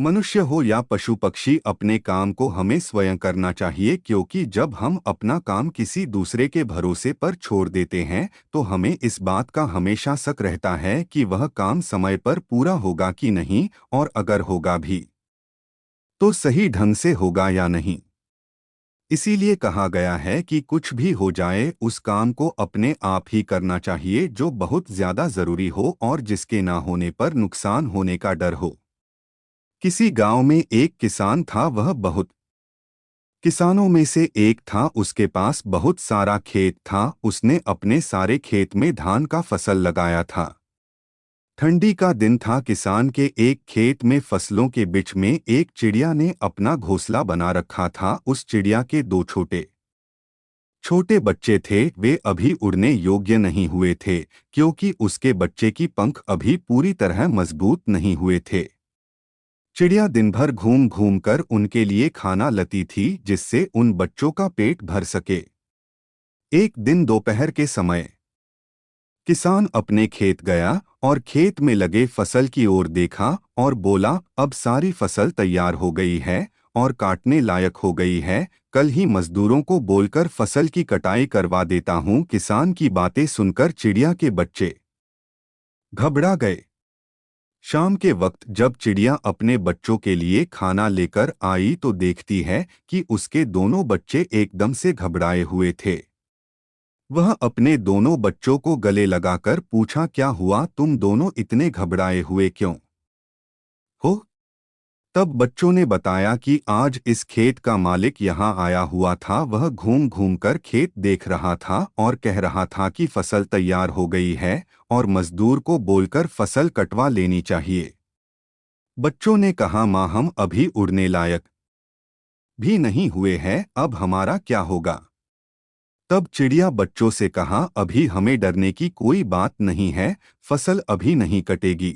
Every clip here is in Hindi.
मनुष्य हो या पशु पक्षी, अपने काम को हमें स्वयं करना चाहिए, क्योंकि जब हम अपना काम किसी दूसरे के भरोसे पर छोड़ देते हैं तो हमें इस बात का हमेशा शक रहता है कि वह काम समय पर पूरा होगा कि नहीं, और अगर होगा भी तो सही ढंग से होगा या नहीं। इसीलिए कहा गया है कि कुछ भी हो जाए उस काम को अपने आप ही करना चाहिए जो बहुत ज्यादा जरूरी हो और जिसके ना होने पर नुकसान होने का डर हो। किसी गांव में एक किसान था। वह बहुत किसानों में से एक था। उसके पास बहुत सारा खेत था। उसने अपने सारे खेत में धान का फसल लगाया था। ठंडी का दिन था। किसान के एक खेत में फसलों के बीच में एक चिड़िया ने अपना घोंसला बना रखा था। उस चिड़िया के दो छोटे छोटे बच्चे थे। वे अभी उड़ने योग्य नहीं हुए थे, क्योंकि उसके बच्चे की पंख अभी पूरी तरह मजबूत नहीं हुए थे। चिड़िया दिन भर घूम घूम कर उनके लिए खाना लाती थी, जिससे उन बच्चों का पेट भर सके। एक दिन दोपहर के समय किसान अपने खेत गया और खेत में लगे फसल की ओर देखा और बोला, अब सारी फसल तैयार हो गई है और काटने लायक हो गई है। कल ही मजदूरों को बोलकर फसल की कटाई करवा देता हूँ। किसान की बातें सुनकर चिड़िया के बच्चे घबरा गए। शाम के वक्त जब चिड़िया अपने बच्चों के लिए खाना लेकर आई तो देखती है कि उसके दोनों बच्चे एकदम से घबराए हुए थे। वह अपने दोनों बच्चों को गले लगाकर पूछा, क्या हुआ, तुम दोनों इतने घबराए हुए क्यों हो? तब बच्चों ने बताया कि आज इस खेत का मालिक यहाँ आया हुआ था। वह घूम घूम कर खेत देख रहा था और कह रहा था कि फसल तैयार हो गई है और मजदूर को बोलकर फसल कटवा लेनी चाहिए। बच्चों ने कहा, माँ, हम अभी उड़ने लायक भी नहीं हुए हैं, अब हमारा क्या होगा? तब चिड़िया बच्चों से कहा, अभी हमें डरने की कोई बात नहीं है, फसल अभी नहीं कटेगी।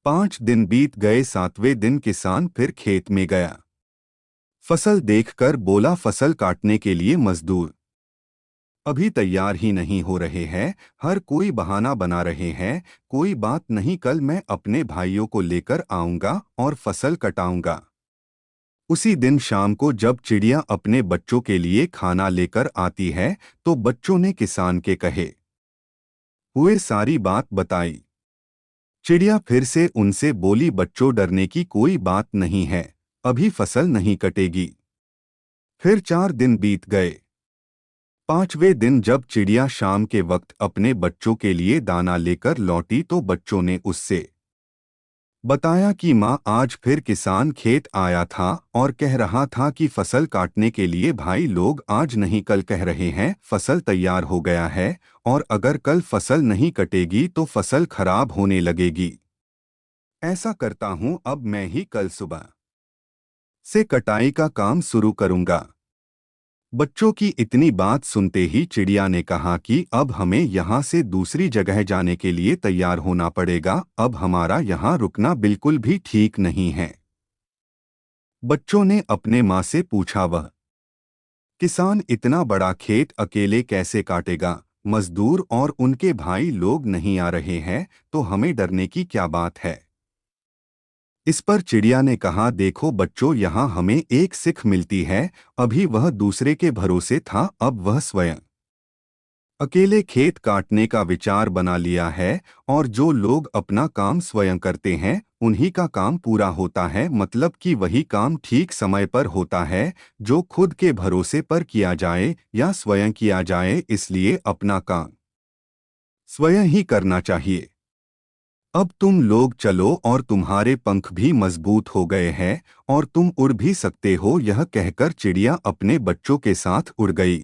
5 दिन बीत गए। 7वें दिन किसान फिर खेत में गया। फसल देखकर बोला, फसल काटने के लिए मजदूर अभी तैयार ही नहीं हो रहे हैं। हर कोई बहाना बना रहे हैं। कोई बात नहीं, कल मैं अपने भाइयों को लेकर आऊंगा और फसल कटाऊंगा। उसी दिन शाम को जब चिड़िया अपने बच्चों के लिए खाना लेकर आती है तो बच्चों ने किसान के कहे हुए सारी बात बताई। चिड़िया फिर से उनसे बोली, बच्चों, डरने की कोई बात नहीं है, अभी फसल नहीं कटेगी। फिर 4 दिन बीत गए। 5वें दिन जब चिड़िया शाम के वक्त अपने बच्चों के लिए दाना लेकर लौटी तो बच्चों ने उससे बताया कि माँ, आज फिर किसान खेत आया था और कह रहा था कि फसल काटने के लिए भाई लोग आज नहीं कल कह रहे हैं, फसल तैयार हो गया है और अगर कल फसल नहीं कटेगी तो फसल खराब होने लगेगी। ऐसा करता हूँ, अब मैं ही कल सुबह से कटाई का काम शुरू करूँगा। बच्चों की इतनी बात सुनते ही चिड़िया ने कहा कि अब हमें यहाँ से दूसरी जगह जाने के लिए तैयार होना पड़ेगा। अब हमारा यहाँ रुकना बिल्कुल भी ठीक नहीं है। बच्चों ने अपने माँ से पूछा, वह किसान इतना बड़ा खेत अकेले कैसे काटेगा? मजदूर और उनके भाई लोग नहीं आ रहे हैं, तो हमें डरने की क्या बात है? इस पर चिड़िया ने कहा, देखो बच्चों, यहाँ हमें एक सीख मिलती है। अभी वह दूसरे के भरोसे था, अब वह स्वयं अकेले खेत काटने का विचार बना लिया है। और जो लोग अपना काम स्वयं करते हैं उन्हीं का काम पूरा होता है, मतलब कि वही काम ठीक समय पर होता है जो खुद के भरोसे पर किया जाए या स्वयं किया जाए। इसलिए अपना काम स्वयं ही करना चाहिए। अब तुम लोग चलो और तुम्हारे पंख भी मजबूत हो गए हैं और तुम उड़ भी सकते हो। यह कहकर चिड़िया अपने बच्चों के साथ उड़ गई।